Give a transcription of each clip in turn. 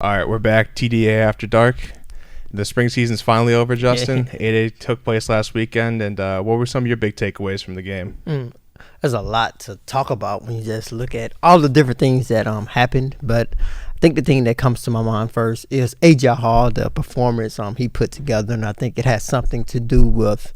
All right, we're back. TDA after dark. The spring season's finally over, Justin. 8A took place last weekend, and what were some of your big takeaways from the game? There's a lot to talk about when you just look at all the different things that happened, but I think the thing that comes to my mind first is AJ Hall, the performance he put together, and I think it has something to do with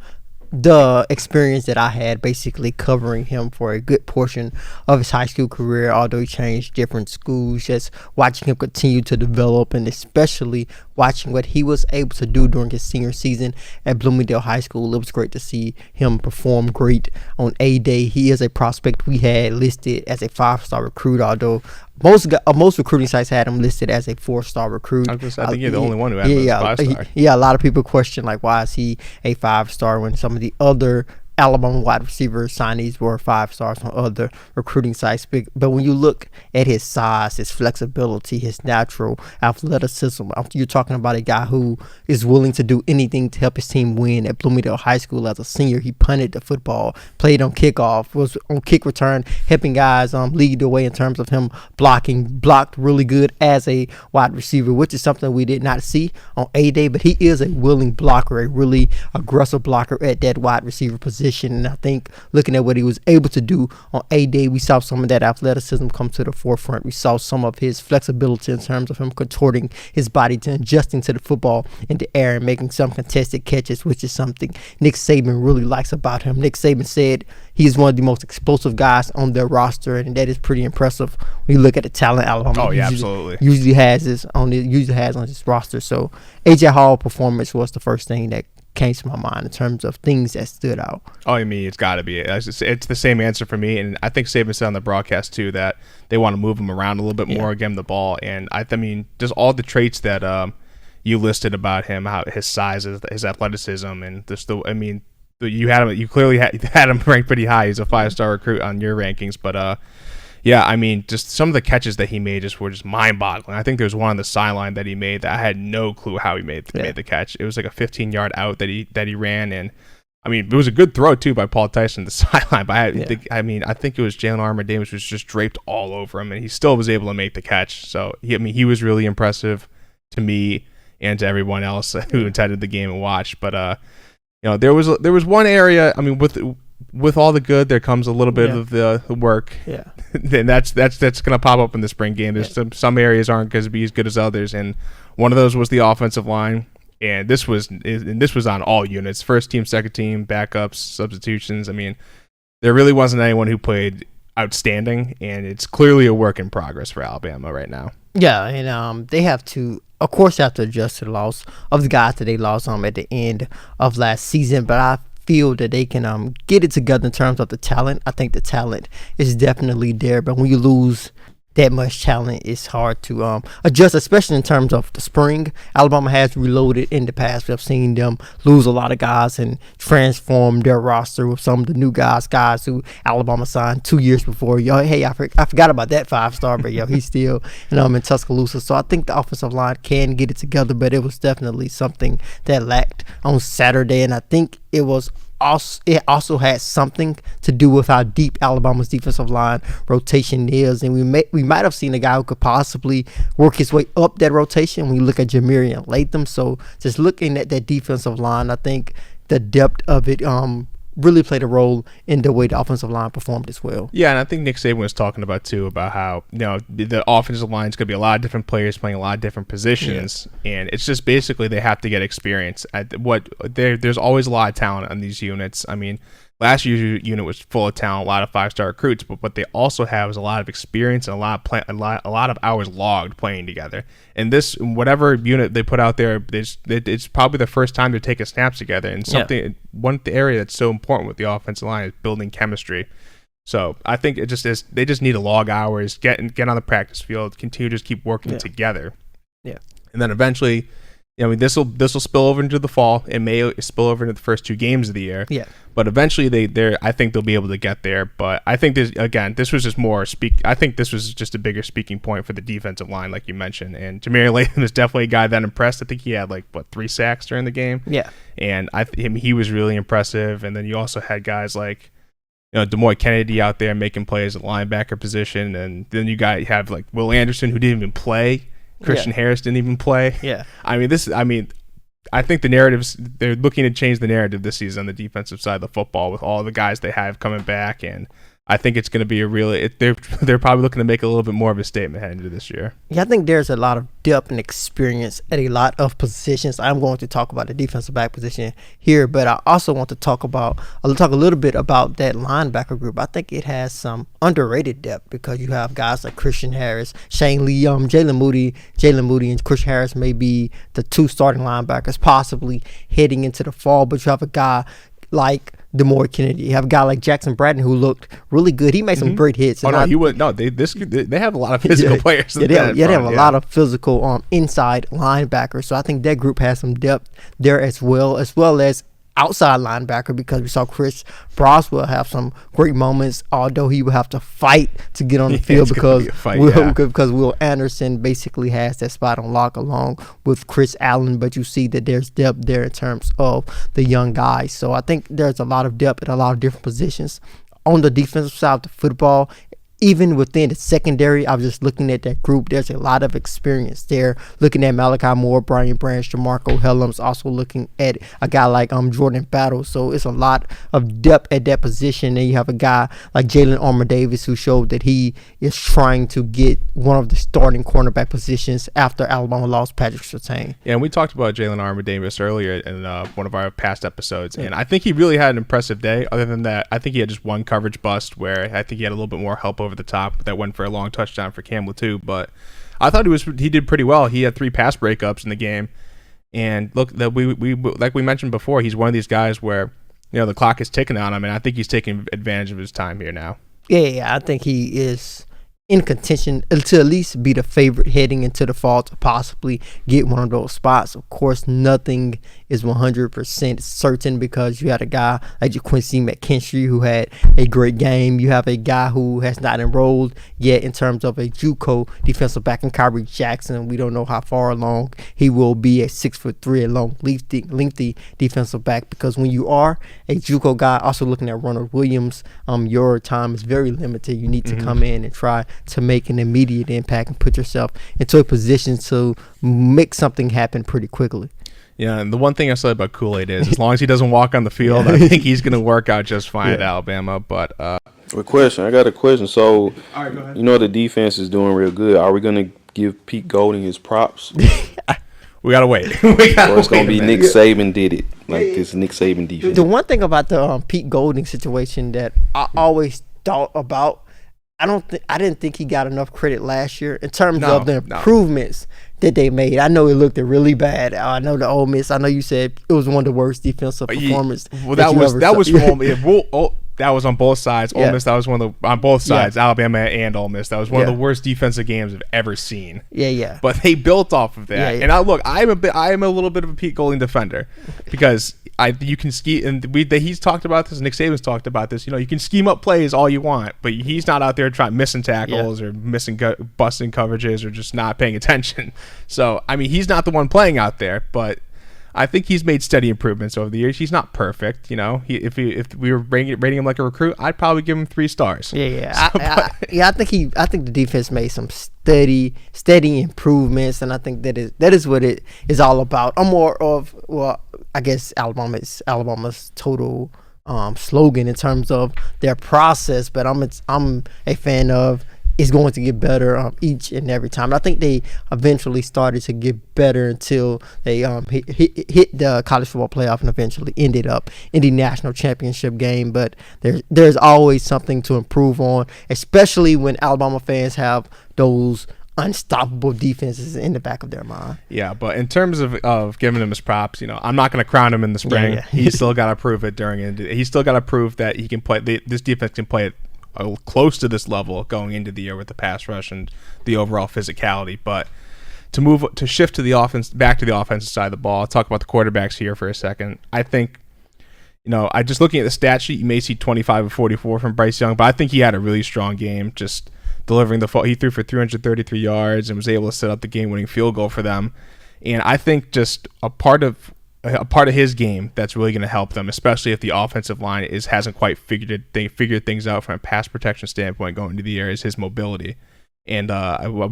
the experience that I had basically covering him for a good portion of his high school career, although he changed different schools, just watching him continue to develop and especially watching what he was able to do during his senior season at Bloomingdale High School. It was great to see him perform great on A-Day. He is a prospect we had listed as a 5-star recruit, although most recruiting sites had him listed as a 4-star recruit. I think you're the only one who had him as a 5-star. Yeah, a lot of people question why is he a 5-star when some of the other Alabama wide receiver signees were 5 stars on other recruiting sites. But when you look at his size, his flexibility, his natural athleticism, you're talking about a guy who is willing to do anything to help his team win. At Bloomingdale High School as a senior, he punted the football, played on kickoff, was on kick return, helping guys lead the way in terms of him blocked really good as a wide receiver, which is something we did not see on A-Day. But he is a willing blocker, a really aggressive blocker at that wide receiver position. And I think looking at what he was able to do on A-Day, we saw some of that athleticism come to the forefront. We saw some of his flexibility in terms of him contorting his body to adjusting to the football in the air and making some contested catches, which is something Nick Saban really likes about him. Nick Saban said he's one of the most explosive guys on their roster, and that is pretty impressive when you look at the talent Alabama usually has on his roster. So AJ Hall performance was the first thing that came to my mind in terms of things that stood out. Oh, I mean, it's got to be it. It's the same answer for me, and I think Saban said on the broadcast too that they want to move him around a little bit more, give him the ball, and I mean, just all the traits that you listed about him, how his size, his athleticism, and you clearly had him ranked pretty high. He's a 5-star recruit on your rankings, but yeah, I mean, just some of the catches that he made were just mind-boggling. I think there was one on the sideline that he made that I had no clue how he made the catch. It was like a 15-yard out that he ran, and I mean, it was a good throw too by Paul Tyson, the sideline. But I think it was Jalen Armour-Davis was just draped all over him, and he still was able to make the catch. So he was really impressive to me and to everyone else who attended the game and watched. But there was one area. I mean, with all the good, there comes a little bit of the work. Yeah, and that's going to pop up in the spring game. There's some areas aren't going to be as good as others, and one of those was the offensive line. And this was on all units: first team, second team, backups, substitutions. I mean, there really wasn't anyone who played outstanding, and it's clearly a work in progress for Alabama right now. Yeah, and they have to adjust to the loss of the guys that they lost at the end of last season. But I feel that they can get it together in terms of the talent. I think the talent is definitely there, but when you lose that much talent, it's hard to adjust, especially in terms of the spring. Alabama has reloaded in the past. We've seen them lose a lot of guys and transform their roster with some of the new guys who Alabama signed 2 years before. I forgot about that 5-star, but he's still in Tuscaloosa. So I think the offensive line can get it together, but it was definitely something that lacked on Saturday, and I think it also had something to do with how deep Alabama's defensive line rotation is, and we might have seen a guy who could possibly work his way up that rotation when you look at Jamarian Latham. So just looking at that defensive line, I think the depth of it really played a role in the way the offensive line performed as well. Yeah, and I think Nick Saban was talking about too about how the offensive line is going to be a lot of different players playing a lot of different positions, and it's just basically they have to get experience. There's always a lot of talent on these units. I mean, last year's unit was full of talent, a lot of 5-star recruits, but what they also have is a lot of experience and a lot of hours logged playing together. And this, whatever unit they put out there, it's probably the first time they're taking snaps together. And one area that's so important with the offensive line is building chemistry. So I think it just is. They just need to log hours, get on the practice field, continue to just keep working together. Yeah, and then eventually. This will spill over into the fall. It may spill over into the first 2 games of the year. Yeah. But eventually, I think they'll be able to get there. But I think this was just more I think this was just a bigger speaking point for the defensive line, like you mentioned. And Jamarian Latham is definitely a guy that impressed. I think he had 3 sacks during the game. Yeah. And he was really impressive. And then you also had guys like Demoy Kennedy out there making plays at linebacker position, and then you have Will Anderson, who didn't even play Christian Harris didn't even play. Yeah. I think the narratives, they're looking to change the narrative this season on the defensive side of the football with all the guys they have coming back, and I think it's going to be a really they're probably looking to make a little bit more of a statement heading into this year. Yeah, I think there's a lot of depth and experience at a lot of positions. I'm going to talk about the defensive back position here, but I also want to talk a little bit about that linebacker group. I think it has some underrated depth because you have guys like Christian Harris, Shane Lee, Jalen Moody, and Christian Harris may be the 2 starting linebackers possibly heading into the fall, but you have a guy like DeMore Kennedy. You have a guy like Jackson Bratton who looked really good. He made some great hits. They have a lot of physical players. They have a lot of physical inside linebackers. So I think that group has some depth there as well as outside linebacker, because we saw Chris Broswell have some great moments, although he will have to fight to get on the field because Will Anderson basically has that spot on lock along with Chris Allen, but you see that there's depth there in terms of the young guys. So I think there's a lot of depth at a lot of different positions. On the defensive side of the football, even within the secondary, I was just looking at that group. There's a lot of experience there. Looking at Malachi Moore, Brian Branch, DeMarco Hellams, also looking at a guy like Jordan Battle. So it's a lot of depth at that position. And you have a guy like Jalen Armour-Davis who showed that he is trying to get one of the starting cornerback positions after Alabama lost Patrick Surtain. Yeah, and we talked about Jalen Armour-Davis earlier in one of our past episodes, and I think he really had an impressive day. Other than that, I think he had just one coverage bust where I think he had a little bit more help over the top that went for a long touchdown for Campbell too, but I thought he did pretty well. He had 3 pass breakups in the game, and look, that we like we mentioned before, he's one of these guys where the clock is ticking on him, and I think he's taking advantage of his time here now. Yeah, I think he is in contention to at least be the favorite heading into the fall to possibly get one of those spots. Of course, nothing is 100% certain because you had a guy like Quincy McKinstry who had a great game. You have a guy who has not enrolled yet in terms of a JUCO defensive back in Kyrie Jackson. We don't know how far along he will be, a 6'3" long, lengthy defensive back, because when you are a JUCO guy, also looking at Ronald Williams, your time is very limited. You need to come in and try to make an immediate impact and put yourself into a position to make something happen pretty quickly. Yeah, and the one thing I said about Kool-Aid is as long as he doesn't walk on the field, I think he's going to work out just fine at Alabama. But I got a question. So, all right, go ahead. The defense is doing real good. Are we going to give Pete Golding his props? We got to wait. Or it's going to be Nick Saban did it, like this Nick Saban defense. The one thing about the Pete Golding situation that I always thought about, I didn't think he got enough credit last year in terms of the improvements that they made. I know it looked really bad. I know the Ole Miss. I know you said it was one of the worst defensive performances. Well, that was on both sides. Ole Miss. That was on both sides. Alabama and Ole Miss. That was one of the worst defensive games I've ever seen. Yeah. But they built off of that. And I am a little bit of a Pete Golding defender because you can scheme, and he's talked about this. Nick Saban's talked about this. You can scheme up plays all you want, but he's not out there trying missing tackles or busting coverages or just not paying attention. So he's not the one playing out there, but I think he's made steady improvements over the years. He's not perfect, If we were rating him like a recruit, I'd probably give him 3 stars. I think the defense made some steady improvements, and I think that is what it is all about. I'm more of, I guess Alabama's total slogan in terms of their process, but I'm a fan of it's going to get better each and every time. And I think they eventually started to get better until they hit the college football playoff and eventually ended up in the national championship game. But there's always something to improve on, especially when Alabama fans have those unstoppable defenses in the back of their mind. Yeah, but in terms of giving him his props, I'm not going to crown him in the spring. He's still got to prove it he's still got to prove that he can play. This defense can play it close to this level going into the year with the pass rush and the overall physicality. But to shift to the offense, back to the offensive side of the ball, I'll talk about the quarterbacks here for a second. I think, I just looking at the stat sheet, you may see 25 of 44 from Bryce Young, but I think he had a really strong game, just delivering he threw for 333 yards and was able to set up the game-winning field goal for them. And I think just a part of his game that's really going to help them, especially if the offensive line hasn't quite figured things out from a pass protection standpoint going into the year, is his mobility. And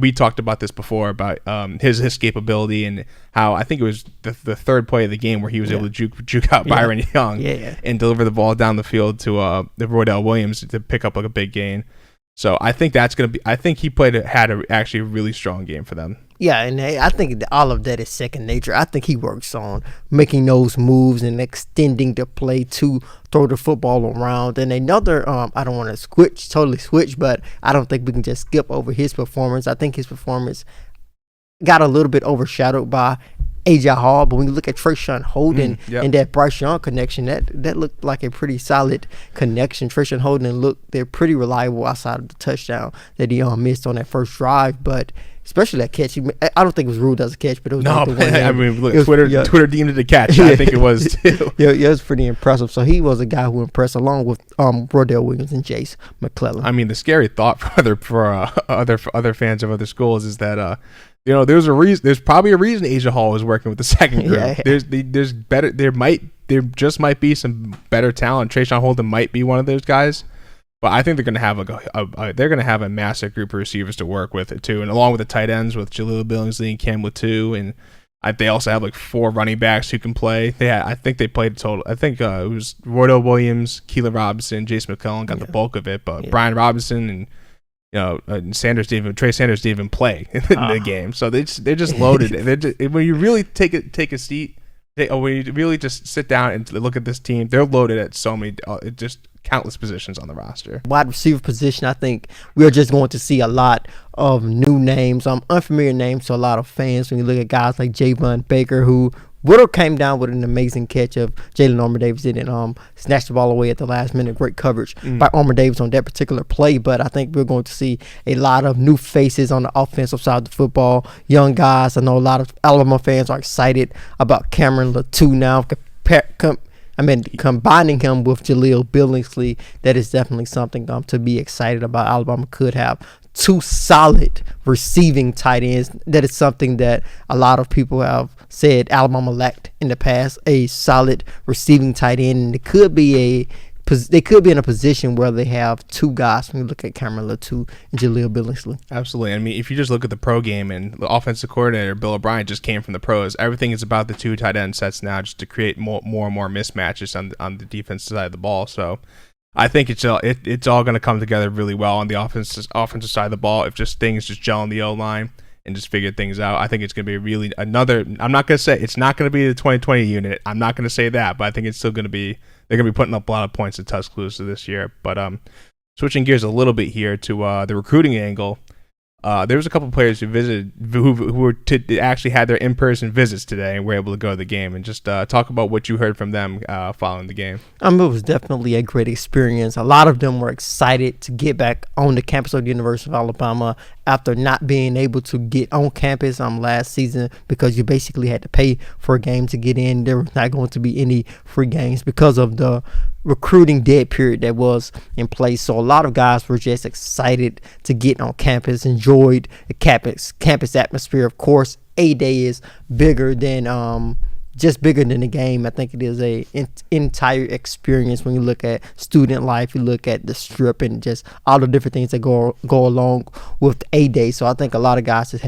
we talked about this before about his escapability and how I think it was the third play of the game where he was able to juke out Byron Young and deliver the ball down the field to Roydell Williams to pick up like a big gain. So I think that's going to be – I think he had actually a really strong game for them. Yeah, and I think all of that is second nature. I think he works on making those moves and extending the play to throw the football around. And another, I don't want to totally switch, but I don't think we can just skip over his performance. I think his performance got a little bit overshadowed by A.J. Hall, but when you look at Trayshawn Holden and that Bryce Young connection, that looked like a pretty solid connection. Trayshawn Holden they're pretty reliable outside of the touchdown that he missed on that first drive, but especially that catch. I don't think it was ruled as a catch, but it was no. Like the one I mean, look, Twitter deemed it a catch. I think it was too. It was pretty impressive. So he was a guy who impressed, along with Roydell Williams and Jace McClellan. I mean, the scary thought for other fans of other schools is that there's a reason. There's probably a reason Asia Hall is working with the second group. Yeah. There's better. There just might be some better talent. Trayshawn Holden might be one of those guys. But I think they're going to have a massive group of receivers to work with too, and along with the tight ends with Jaleel Billingsley and Cam Latu, and they also have like 4 running backs who can play. I think they played total. I think it was Roydell Williams, Keelan Robinson, Jace McClellan got the bulk of it, but Brian Robinson and Trey Sanders didn't even play in the game, so they're just loaded. When you really take a seat, when you really just sit down and look at this team, they're loaded at so many just countless positions on the roster. Wide receiver position, I think we're just going to see a lot of new names, unfamiliar names to a lot of fans. When you look at guys like Javon Baker, who would have came down with an amazing catch of Jalen Armour Davis and snatched the ball away at the last minute. Great coverage by Armour Davis on that particular play. But I think we're going to see a lot of new faces on the offensive side of the football, young guys. I know a lot of Alabama fans are excited about Cameron Latu now. Combining him with Jaleel Billingsley, that is definitely something to be excited about. Alabama could have 2 solid receiving tight ends. That is something that a lot of people have said Alabama lacked in the past, a solid receiving tight end. And they could be in a position where they have 2 guys when you look at Cameron Latu and Jaleel Billingsley. Absolutely. I mean, if you just look at the pro game, and the offensive coordinator Bill O'Brien just came from the pros, everything is about the 2 tight end sets now, just to create more and more mismatches on the defensive side of the ball. So I think it's all going to come together really well on the offensive side of the ball if just things just gel on the O-line and just figure things out. I think it's going to be really another. I'm not going to say it's not going to be the 2020 unit. I'm not going to say that, but I think it's still going to be. They're going to be putting up a lot of points in Tuscaloosa this year. But switching gears a little bit here to the recruiting angle, there was a couple of players who visited who actually had their in-person visits today and were able to go to the game, and just talk about what you heard from them following the game. It was definitely a great experience. A lot of them were excited to get back on the campus of the University of Alabama after not being able to get on campus last season because you basically had to pay for a game to get in. There was not going to be any free games because of the recruiting dead period that was in place. So a lot of guys were just excited to get on campus, enjoyed the campus atmosphere. Of course, A-Day is bigger than the game. I think it is a entire experience when you look at student life, you look at the strip, and just all the different things that go along with A-Day. So I think a lot of guys just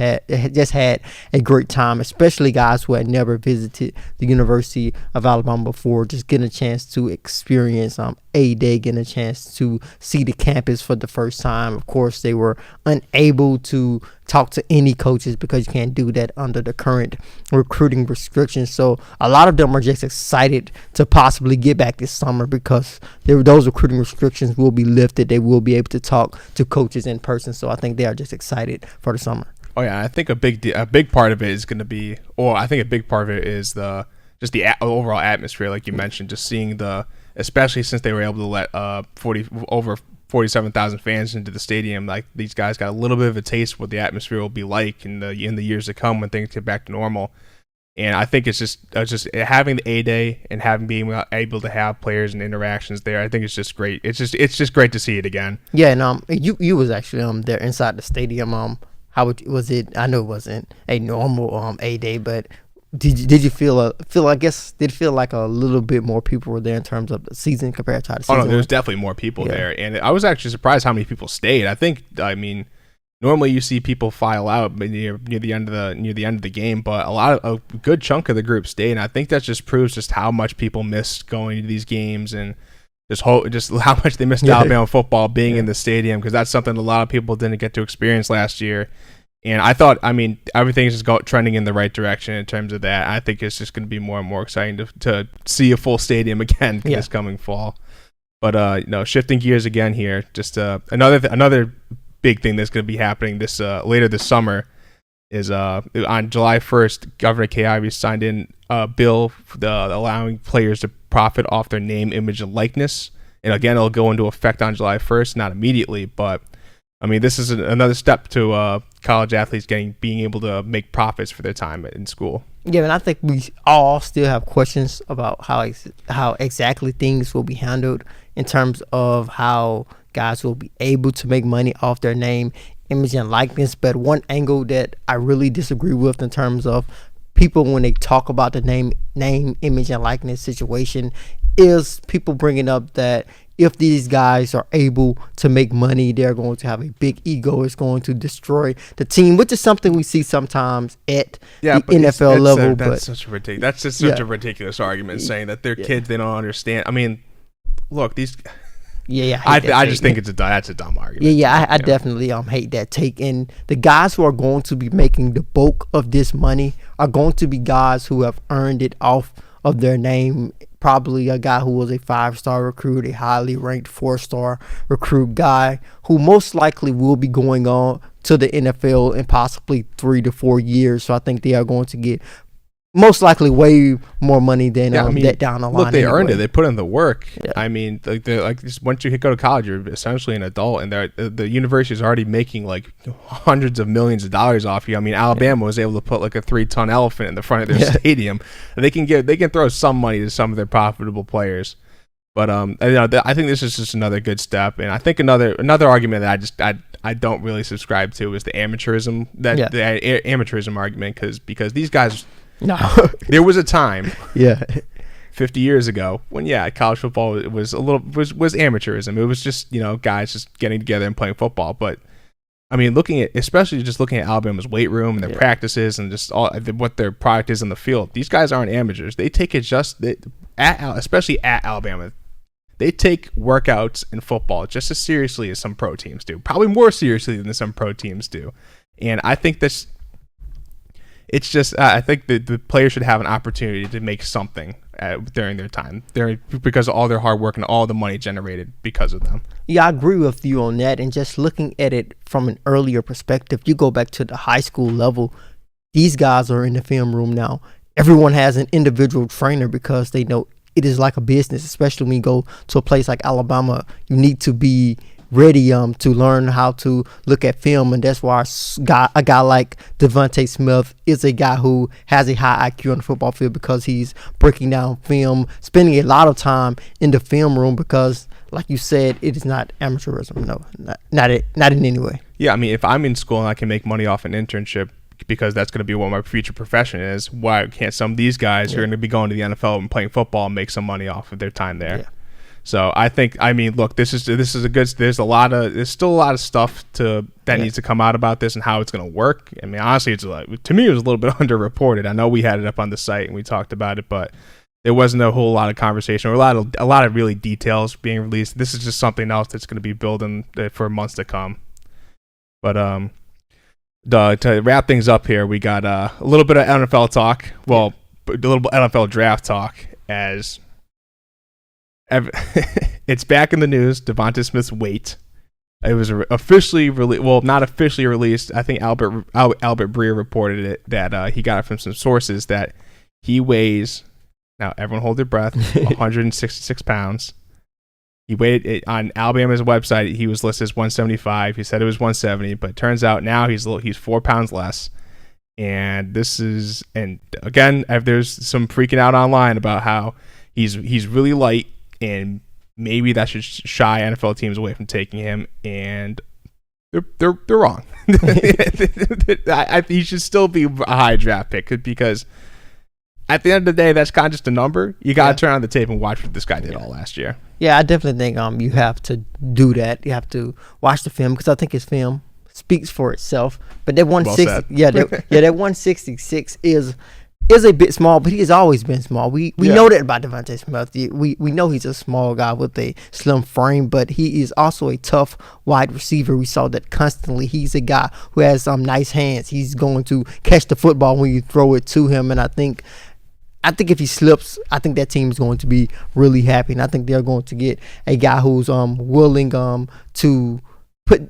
had a great time, especially guys who had never visited the University of Alabama before, just getting a chance to experience A-Day, getting a chance to see the campus for the first time. Of course, they were unable to talk to any coaches because you can't do that under the current recruiting restrictions. So a lot of them are just excited to possibly get back this summer because those recruiting restrictions will be lifted. They will be able to talk to coaches in person. So I think they are just excited for the summer. Oh yeah, I think a big part of it is going to be, or I think a big part of it is the overall atmosphere, like you mentioned, just seeing especially since they were able to let over 47,000 fans into the stadium. Like, these guys got a little bit of a taste of what the atmosphere will be like in the years to come when things get back to normal. And I think it's just having the A-Day and being able to have players and interactions there. I think it's just great. It's just great to see it again. Yeah, and you was actually there inside the stadium. How was it? I know it wasn't a normal A-Day, but did you feel like a little bit more people were there in terms of the season compared to how the season? Oh no, there was definitely more people there, and I was actually surprised how many people stayed. I mean, normally you see people file out near the end of the game, but a good chunk of the group stayed, and I think that just proves just how much people missed going to these games and just how much they missed Alabama football being in the stadium, because that's something a lot of people didn't get to experience last year. And everything's just trending in the right direction in terms of that. I think it's just going to be more and more exciting to see a full stadium again this coming fall. But shifting gears again here, just another big thing that's going to be happening this later this summer is on July 1st, Governor Kay Ivey signed in a bill allowing players to profit off their name, image, and likeness. And again, it'll go into effect on July 1st, not immediately, but I mean, this is another step to college athletes being able to make profits for their time in school. Yeah, and I think we all still have questions about how exactly things will be handled in terms of how guys will be able to make money off their name, image, and likeness. But one angle that I really disagree with in terms of people when they talk about the name, image, and likeness situation is people bringing up that if these guys are able to make money, they're going to have a big ego. It's going to destroy the team, which is something we see sometimes at the NFL level. That's such a ridiculous argument, saying that they're kids, they don't understand. I mean, look, these. I just think that's a dumb argument. I definitely hate that take. And the guys who are going to be making the bulk of this money are going to be guys who have earned it off of their name. Probably a guy who was a 5-star recruit, a highly ranked 4-star recruit guy who most likely will be going on to the NFL in possibly 3 to 4 years. So I think they are going to get most likely way more money than that down the line. Look, they earned it. They put in the work. Yeah. I mean, once you go to college, you're essentially an adult, and the university is already making like hundreds of millions of dollars off you. I mean, Alabama was able to put like a 3-ton elephant in the front of their stadium. They can throw some money to some of their profitable players. But I think this is just another good step, and I think another argument that I don't really subscribe to is the amateurism amateurism argument, because these guys. No. There was a time 50 years ago when college football was amateurism. It was just, guys just getting together and playing football. But I mean, especially looking at Alabama's weight room and their practices and just what their product is in the field, these guys aren't amateurs. They take it especially at Alabama. They take workouts and football just as seriously as some pro teams do, probably more seriously than some pro teams do. And I think this. It's just I think the players should have an opportunity to make something during their time, because of all their hard work and all the money generated because of them. Yeah, I agree with you on that. And just looking at it from an earlier perspective, you go back to the high school level, these guys are in the film room now. Everyone has an individual trainer because they know it is like a business, especially when you go to a place like Alabama. You need to be ready to learn how to look at film, and that's why a guy like Devonta Smith is a guy who has a high IQ on the football field, because he's breaking down film, spending a lot of time in the film room, because like you said, it is not amateurism. No, not in any way. Yeah, I mean, if I'm in school and I can make money off an internship because that's going to be what my future profession is, why can't some of these guys who are going to be going to the NFL and playing football make some money off of their time there? Yeah. So look, this is a good. There's still a lot of stuff that needs to come out about this and how it's going to work. I mean, honestly, to me, it was a little bit underreported. I know we had it up on the site and we talked about it, but there wasn't a whole lot of conversation or a lot of really details being released. This is just something else that's going to be building for months to come. But to wrap things up here, we got a little bit of NFL talk. Well, a little NFL draft talk as. It's back in the news. Devonta Smith's weight. It was officially released. Well, not officially released. I think Albert Breer reported it, that he got it from some sources, that he weighs. Now, everyone hold their breath. 166 pounds. He weighed it on Alabama's website. He was listed as 175. He said it was 170, but it turns out now he's 4 pounds less. And again, there's some freaking out online about how he's really light. And maybe that should shy NFL teams away from taking him, and they're wrong. He should still be a high draft pick, because at the end of the day, that's kind of just a number. You got to turn on the tape and watch what this guy did all last year. Yeah, I definitely think you have to do that. You have to watch the film, because I think his film speaks for itself. But that 160, said. that 166 is a bit small, but he has always been small. We know that about Devonta Smith. We know he's a small guy with a slim frame, but he is also a tough wide receiver. We saw that constantly. He's a guy who has nice hands. He's going to catch the football when you throw it to him, and I think if he slips, I think that team is going to be really happy, and I think they're going to get a guy who's willing to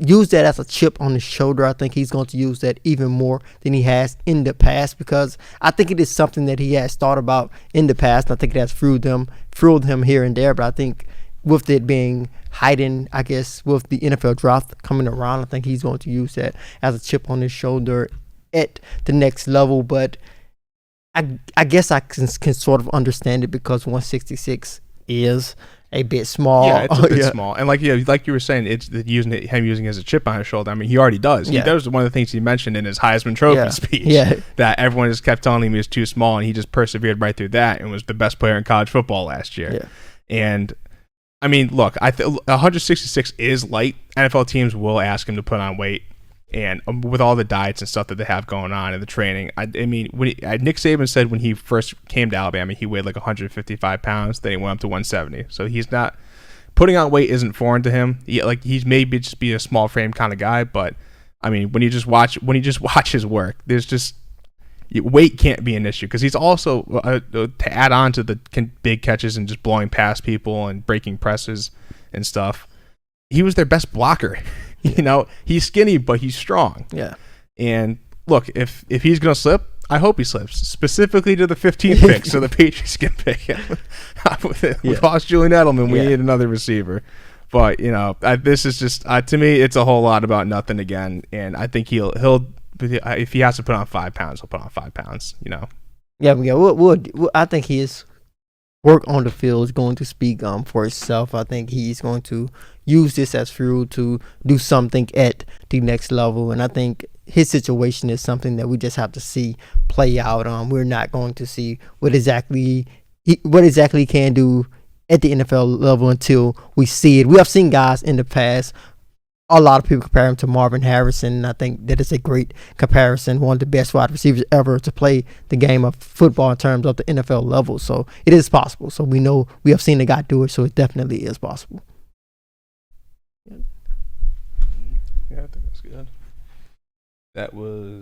use that as a chip on his shoulder. I think he's going to use that even more than he has in the past, because I think it is something that he has thought about in the past. I think it has fueled him here and there, but I think with it being heightened, I guess, with the NFL draft coming around, I think he's going to use that as a chip on his shoulder at the next level. But I guess I can sort of understand it, because 166 is a bit small. Yeah, it's a bit small. And like you were saying, it's him using it as a chip on his shoulder. I mean, he already does. Yeah. That was one of the things he mentioned in his Heisman Trophy speech. Yeah. That everyone just kept telling him he was too small, and he just persevered right through that and was the best player in college football last year. Yeah. And I mean, look, 166 is light. NFL teams will ask him to put on weight. And with all the diets and stuff that they have going on in the training, I mean, Nick Saban said when he first came to Alabama, he weighed like 155 pounds. Then he went up to 170. So he's not putting on weight isn't foreign to him. He's maybe just be a small frame kind of guy. But I mean, when you just watch his work, there's just weight can't be an issue, because he's also to add on to the big catches and just blowing past people and breaking presses and stuff. He was their best blocker. He's skinny, but he's strong. Yeah. And look, if he's going to slip, I hope he slips, specifically to the 15th pick, so the Patriots can pick him. We lost Julian Edelman. We need another receiver. But, this is just, to me, it's a whole lot about nothing again. And I think he'll if he has to put on 5 pounds, he'll put on 5 pounds, Yeah, I think his work on the field is going to speak for itself. I think he's going to use this as fuel to do something at the next level, and I think his situation is something that we just have to see play out. We're not going to see what exactly he can do at the NFL level until we see it. We have seen guys in the past. A lot of people compare him to Marvin Harrison, and I think that is a great comparison. One of the best wide receivers ever to play the game of football in terms of the NFL level. So it is possible. So we have seen the guy do it, so it definitely is possible. Yeah, I think that's good. That was